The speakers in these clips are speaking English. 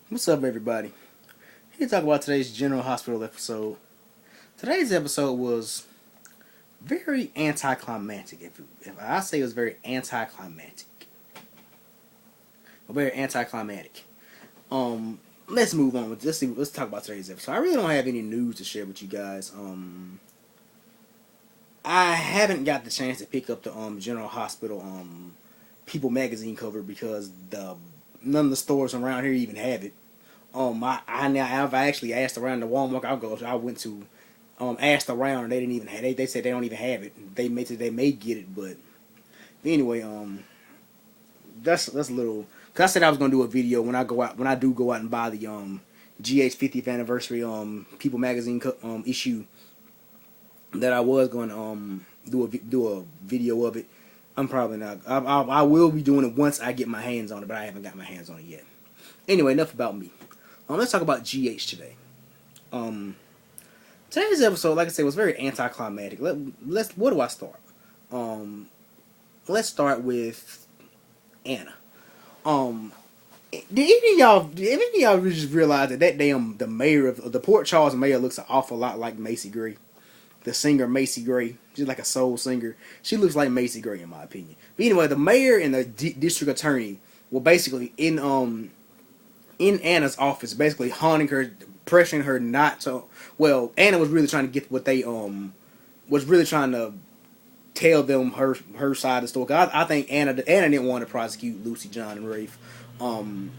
What's up, everybody? Here to talk about today's General Hospital episode. Today's episode was very anticlimactic. If I say it was very anticlimactic, or very anticlimactic. Let's move on with this. Let's talk about today's episode. I really don't have any news to share with you guys. I haven't got the chance to pick up the General Hospital People magazine cover because none of the stores around here even have it. I've actually asked around the Walmart I went to, asked around and they didn't even have they said they don't even have it. They may get it, but anyway, that's a little. Cause I said I was gonna do a video when I do go out and buy the GH 50th anniversary People magazine issue, that I was going to do a video of it. I'm probably not. I will be doing it once I get my hands on it, but I haven't got my hands on it yet. Anyway, enough about me. Let's talk about GH today. Today's episode, like I said, was very anticlimactic. Where do I start? Let's start with Anna. Did any of y'all just realize that the mayor of the Port Charles mayor looks an awful lot like Macy Gray, the singer Macy Gray? She's like a soul singer. She looks like Macy Gray in my opinion. But anyway, the mayor and the district attorney were basically in Anna's office, basically haunting her, pressuring her not to. Well, Anna was really trying to get what they was really trying to tell them her side of the story. I think Anna didn't want to prosecute Lucy, John, and Rafe, and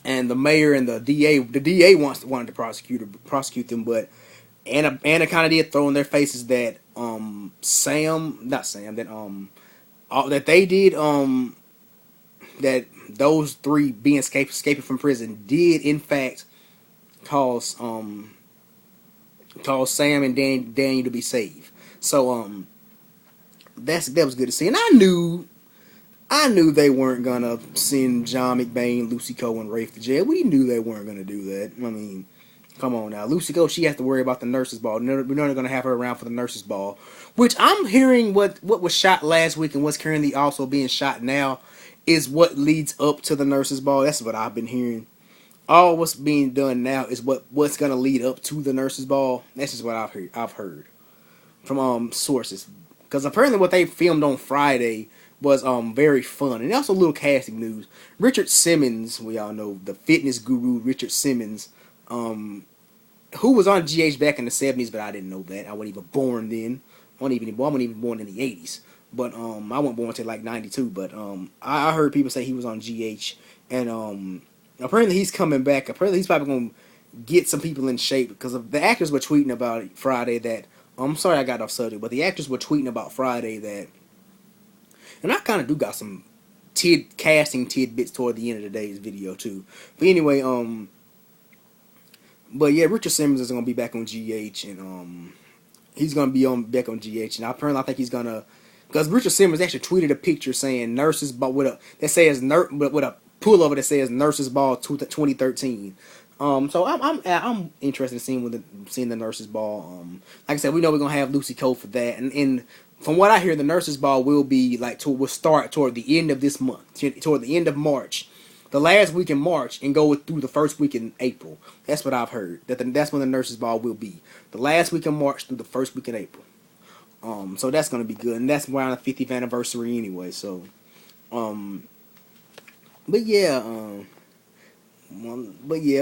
the mayor and the DA wanted to prosecute them, but Anna kind of did throw in their faces that that they did that those three being escaping from prison did in fact cause Sam and Daniel to be saved. So that was good to see, and I knew they weren't gonna send John McBain, Lucy Coe, and Rafe to jail. We knew they weren't gonna do that. I mean, come on now, Lucy Coe, she has to worry about the nurses' ball. We're not gonna have her around for the nurses' ball, which I'm hearing what was shot last week and what's currently also being shot now is what leads up to the nurses' ball. That's what I've been hearing. All what's being done now is what's gonna lead up to the nurses' ball. That's just what I've heard from sources, because apparently what they filmed on Friday was very fun, and also a little casting news. Richard Simmons, we all know the fitness guru Richard Simmons, who was on GH back in the 70s, but I didn't know that. I wasn't even born then. I wasn't even born in the 80s. But I wasn't born until like 92. But I heard people say he was on GH, and apparently he's coming back. Apparently he's probably gonna get some people in shape, because the actors were tweeting about it Friday that. I'm sorry I got off subject, but the actors were tweeting about Friday that, and I kind of do got some casting tidbits toward the end of today's video too. But anyway, but yeah, Richard Simmons is gonna be back on GH, and he's gonna be back on GH, and I think he's gonna, because Richard Simmons actually tweeted a picture saying nurses ball with a pullover that says nurses ball 2013. So I'm interested in seeing the nurses ball. Like I said, we know we're gonna have Lucy Coe for that, and from what I hear, the nurses ball will be will start toward the end of this month, toward the end of March, the last week in March, and go through the first week in April. That's what I've heard. That's when the nurses ball will be, the last week in March through the first week in April. So that's gonna be good, and that's around the 50th anniversary anyway. So, but yeah,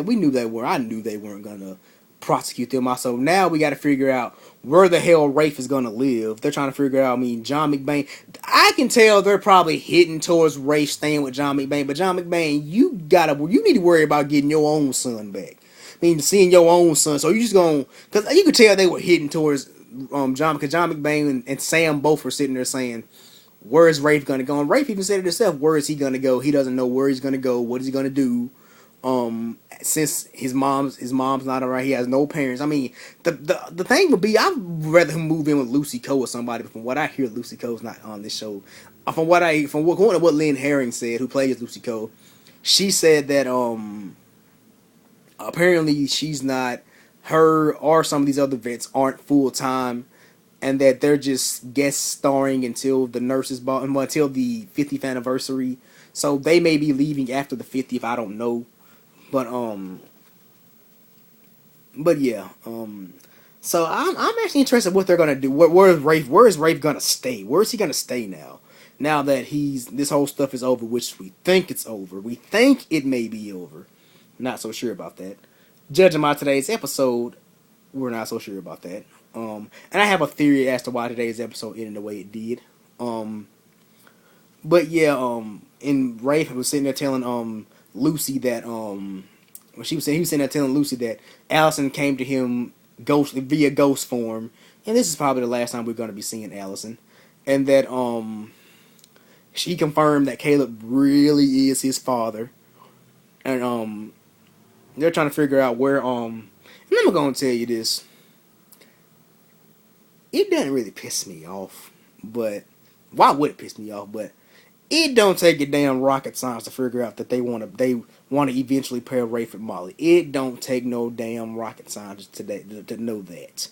we knew they were. I knew they weren't gonna prosecute them. Also, now we got to figure out where the hell Rafe is gonna live. They're trying to figure out. I mean, John McBain. I can tell they're probably hitting towards Rafe staying with John McBain. But John McBain, you need to worry about getting your own son back. I mean, seeing your own son. So you just gonna, because you could tell they were hitting towards John, because John McBain and Sam both were sitting there saying, where is Rafe gonna go? And Rafe even said it himself. Where is he gonna go? He doesn't know where he's gonna go. What is he gonna do? Since his mom's not around, he has no parents. I mean, the thing would be, I'd rather him move in with Lucy Coe or somebody. But from what I hear, Lucy Coe's not on this show. From what Lynn Herring said, who plays Lucy Coe, she said that apparently she's not, her or some of these other vets aren't full time, and that they're just guest starring until the nurses ball, until the 50th anniversary. So they may be leaving after the 50th. I don't know. But but yeah, so I'm actually interested in what they're gonna do. Where is Rafe gonna stay? Where is he gonna stay now? Now that this whole stuff is over, which we think it's over. We think it may be over. Not so sure about that. Judging by today's episode, we're not so sure about that. And I have a theory as to why today's episode ended the way it did. But yeah, and Rafe was sitting there telling Lucy that when she was saying he was sitting there telling Lucy that Allison came to him via ghost form, and this is probably the last time we're going to be seeing Allison, and that she confirmed that Caleb really is his father, and they're trying to figure out where and I'm going to tell you this. It doesn't really piss me off, but why would it piss me off? But it don't take a damn rocket science to figure out that they want to eventually pair Rafe with Molly. It don't take no damn rocket science to know that.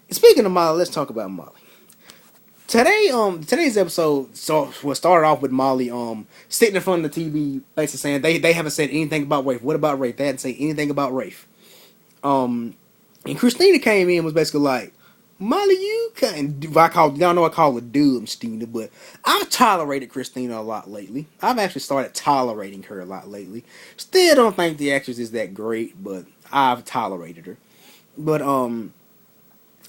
Speaking of Molly, let's talk about Molly. Today's episode was started off with Molly sitting in front of the TV, basically saying they haven't said anything about Rafe. What about Rafe? They hadn't said anything about Rafe. And Christina came in and was basically like, Molly, you can't. I call her Dumbstina, but I've tolerated Christina a lot lately. I've actually started tolerating her a lot lately. Still don't think the actress is that great, but I've tolerated her. But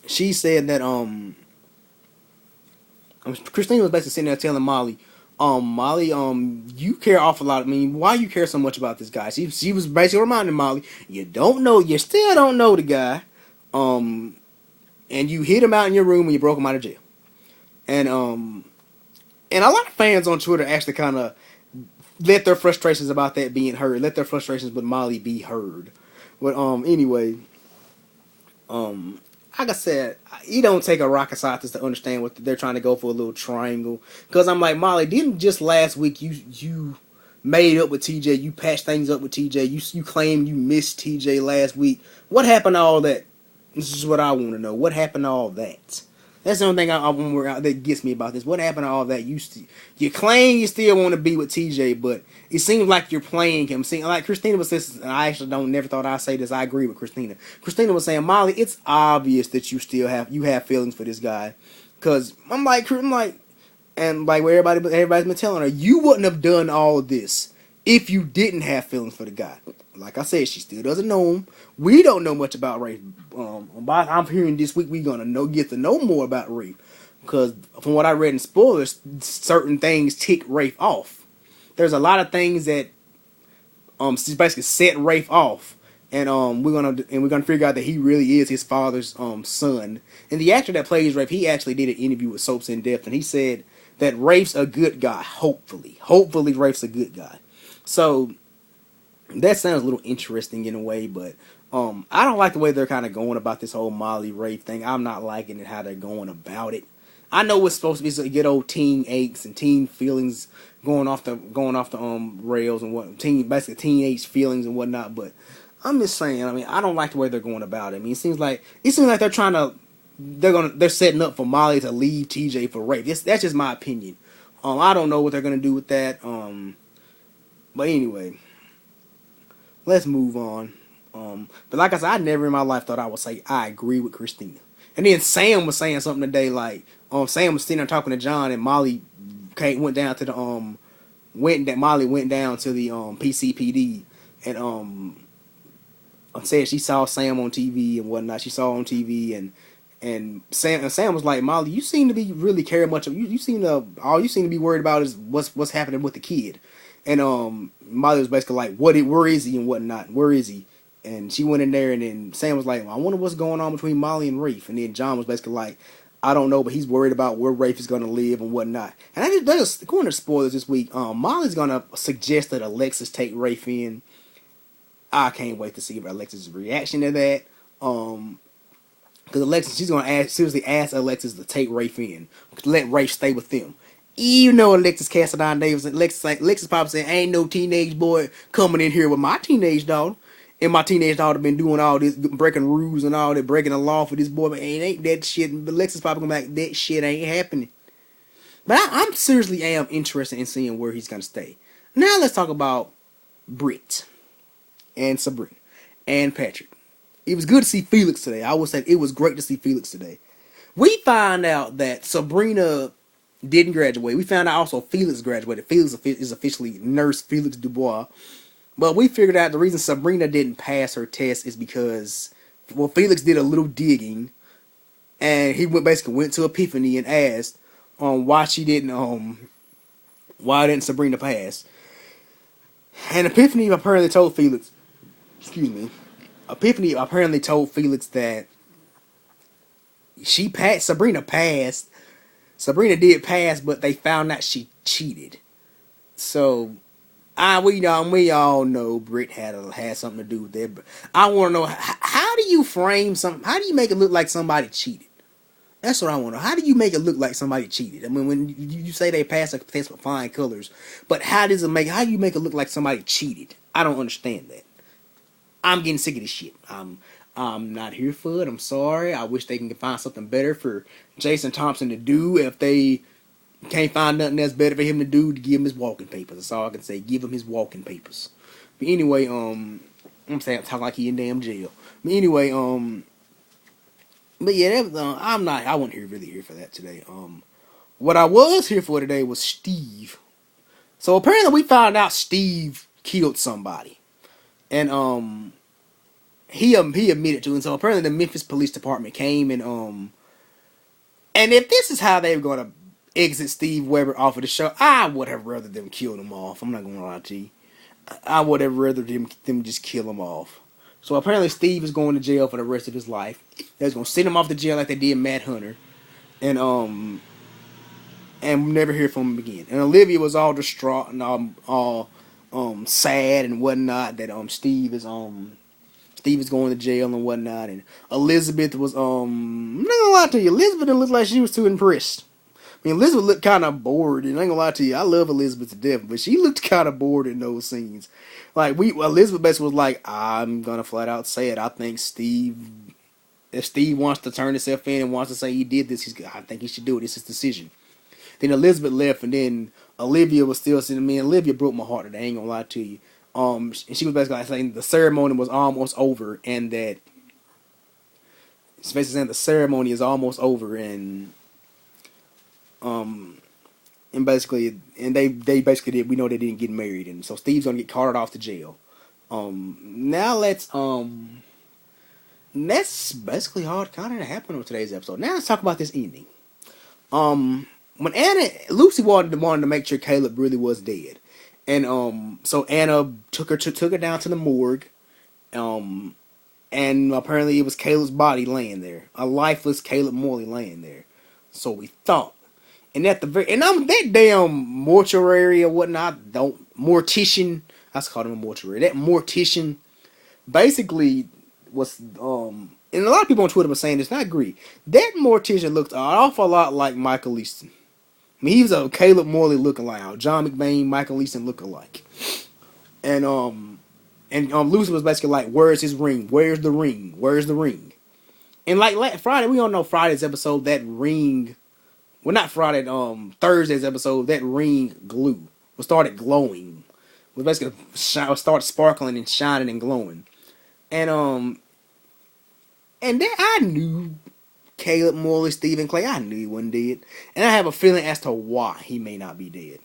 she said that Christina was basically sitting there telling Molly, Molly, you care awful lot. I mean, why you care so much about this guy? She was basically reminding Molly, you still don't know the guy, and you hid him out in your room and you broke him out of jail. And a lot of fans on Twitter actually kind of let their frustrations about that being heard, let their frustrations with Molly be heard. But anyway, like I said, you don't take a rocket scientist to understand what they're trying to go for a little triangle. Because I'm like, Molly, didn't just last week you made up with TJ, you patched things up with TJ, you claimed you missed TJ last week. What happened to all that? This is what I want to know. What happened to all that? That's the only thing I want to work out that gets me about this. What happened to all that? You claim you still want to be with TJ, but it seems like you're playing him. See, like Christina was saying, and I actually never thought I'd say this. I agree with Christina. Christina was saying, Molly, it's obvious that you have feelings for this guy, because I'm like, and like where everybody's been telling her, you wouldn't have done all of this if you didn't have feelings for the guy. Like I said, she still doesn't know him. We don't know much about Rafe. I'm hearing this week we're gonna get to know more about Rafe, because from what I read in spoilers, certain things tick Rafe off. There's a lot of things that basically set Rafe off, and we're gonna figure out that he really is his father's son. And the actor that plays Rafe, he actually did an interview with Soaps in Depth, and he said that Rafe's a good guy. Hopefully Rafe's a good guy. So that sounds a little interesting in a way, but I don't like the way they're kind of going about this whole Molly Rafe thing. I'm not liking it how they're going about it. I know it's supposed to be some good old teen aches and teen feelings going off the rails and basically teenage feelings and whatnot, but I'm just saying. I mean, I don't like the way they're going about it. I mean, it seems like they're setting up for Molly to leave TJ for Rafe. That's just my opinion. I don't know what they're gonna do with that. But anyway, let's move on. But like I said, I never in my life thought I would say I agree with Christina. And then Sam was saying something today, like Sam was sitting there talking to John, and Molly went down to the Molly went down to the PCPD, and said she saw Sam on TV and whatnot. She saw on TV, and Sam was like, Molly, you seem to be really caring much of you seem to be worried about is what's happening with the kid. And Molly was basically like, where is he and whatnot? Where is he? And she went in there, and then Sam was like, I wonder what's going on between Molly and Rafe. And then John was basically like, I don't know, but he's worried about where Rafe is going to live and whatnot. And according to spoilers this week, Molly's going to suggest that Alexis take Rafe in. I can't wait to see Alexis' reaction to that. Because Alexis, she's going to seriously ask Alexis to take Rafe in. Let Rafe stay with them. You know Alexis Cassidy Davis. Alexis probably saying, ain't no teenage boy coming in here with my teenage daughter. And my teenage daughter been doing all this, breaking rules and all that, breaking the law for this boy. But ain't that shit. But Alexis probably gonna be like, that shit ain't happening. But I'm seriously interested in seeing where he's gonna stay. Now let's talk about Britt and Sabrina and Patrick. It was good to see Felix today. I would say it was great to see Felix today. We find out that Sabrina didn't graduate. We found out also Felix graduated. Felix is officially Nurse Felix Dubois. But we figured out the reason Sabrina didn't pass her test is because, well, Felix did a little digging, and he basically went to Epiphany and asked why didn't Sabrina pass? And Epiphany apparently told Felix, Epiphany apparently told Felix that Sabrina passed. Sabrina did pass, but they found out she cheated. So, we all know Britt had something to do with that. But I want to know, how do you frame something? How do you make it look like somebody cheated? That's what I want to know. How do you make it look like somebody cheated? I mean, when you say they passed a test with flying colors, but how do you make it look like somebody cheated? I don't understand that. I'm getting sick of this shit. I'm not here for it. I'm sorry. I wish they can find something better for Jason Thompson to do. If they can't find nothing else better for him to do, to give him his walking papers. That's all I can say. Give him his walking papers. But anyway, I'm talking like he in damn jail. But anyway, but yeah, I wasn't really here for that today. What I was here for today was Steve. So apparently we found out Steve killed somebody. And, he admitted to it. So apparently the Memphis Police Department came and if this is how they were going to exit Steve Weber off of the show, I would have rather them kill him off. I'm not going to lie to you. I would have rather them just kill him off. So apparently Steve is going to jail for the rest of his life. They're going to send him off to jail like they did Matt Hunter. And never hear from him again. And Olivia was all distraught and all sad and whatnot that Steve is going to jail and whatnot. And Elizabeth was I'm not gonna lie to you, Elizabeth didn't look like she was too impressed. I mean, Elizabeth looked kind of bored, and I ain't gonna lie to you, I love Elizabeth to death, but she looked kind of bored in those scenes. Like Elizabeth basically was like, I'm gonna flat out say it. I think if Steve wants to turn himself in and wants to say he did this, I think he should do it. It's his decision. Then Elizabeth left, and then Olivia was still sitting. Me, Olivia broke my heart today. I ain't gonna lie to you. And she was basically saying the ceremony was almost over, and that it's basically saying the ceremony is almost over, and basically, and they basically did. We know they didn't get married, and so Steve's gonna get carted off to jail. Now that's basically all kind of happened on today's episode. Now let's talk about this ending. When Lucy wanted to make sure Caleb really was dead, and so Anna took her down to the morgue, and apparently it was Caleb's body laying there, a lifeless Caleb Morley laying there. So we thought, and at the that damn mortuary or whatnot, mortician. I just called him a mortuary. That mortician basically was and a lot of people on Twitter were saying this, and I agree. That mortician looked an awful lot like Michael Easton. I mean, he was a Caleb Morley lookalike, John McBain, Michael Easton lookalike. And Lucy was basically like, "Where's his ring? Where's the ring? Where's the ring?" And like Friday, we all know Friday's episode, that ring. Well, not Friday. Thursday's episode, that ring started glowing. Was basically started sparkling and shining and glowing. And then I knew Caleb Morley, Stephen Clay. I knew he wasn't dead, and I have a feeling as to why he may not be dead.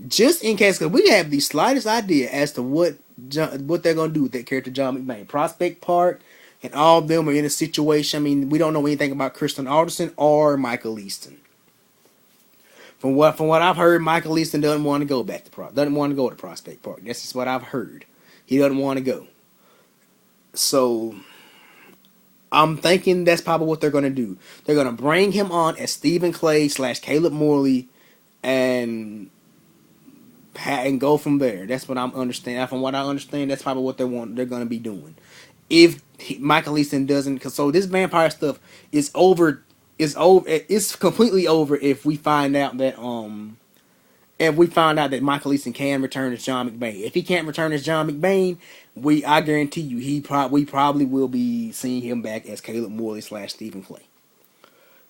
Just in case, because we have the slightest idea as to what they're gonna do with that character, John McBain. Prospect Park and all of them are in a situation. I mean, we don't know anything about Kristen Alderson or Michael Easton. From what I've heard, Michael Easton doesn't want to go to Prospect Park. That's just what I've heard. He doesn't want to go. So I'm thinking that's probably what they're going to do. They're going to bring him on as Stephen Clay / Caleb Morley and go from there. That's what I'm understanding. From what I understand, that's probably what they're going to be doing. If Michael Easton doesn't, so this vampire stuff is over. It's completely over if we find out that Michael Easton can return as John McBain. If he can't return as John McBain, I guarantee you we probably will be seeing him back as Caleb Morley / Stephen Clay.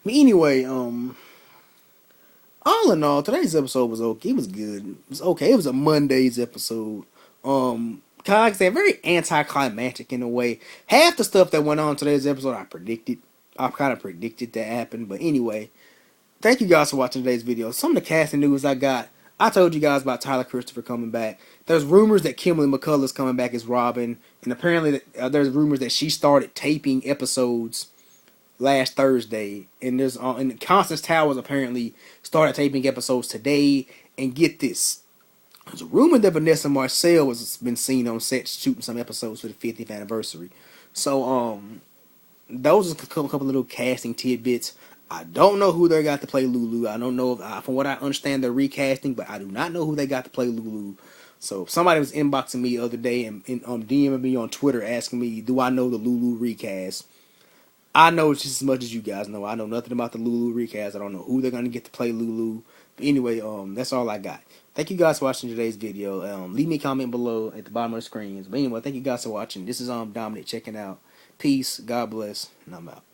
But anyway, all in all, today's episode was okay. It was good. It was okay. It was a Monday's episode. Kind of like I said, very anticlimactic in a way. Half the stuff that went on today's episode, I predicted. I kind of predicted that happened. But anyway, thank you guys for watching today's video. Some of the casting news I got. I told you guys about Tyler Christopher coming back. There's rumors that Kimberly McCullough's coming back as Robin. And apparently there's rumors that she started taping episodes last Thursday. And and Constance Towers apparently started taping episodes today. And get this. There's a rumor that Vanessa Marcel has been seen on set shooting some episodes for the 50th anniversary. So, those are a couple little casting tidbits. I don't know who they got to play Lulu. I don't know if, from what I understand, they're recasting, but I do not know who they got to play Lulu. So somebody was inboxing me the other day and DMing me on Twitter asking me, do I know the Lulu recast? I know just as much as you guys know. I know nothing about the Lulu recast. I don't know who they're going to get to play Lulu. But anyway, that's all I got. Thank you guys for watching today's video. Leave me a comment below at the bottom of the screens. But anyway, thank you guys for watching. This is Dominic checking out. Peace, God bless, and I'm out.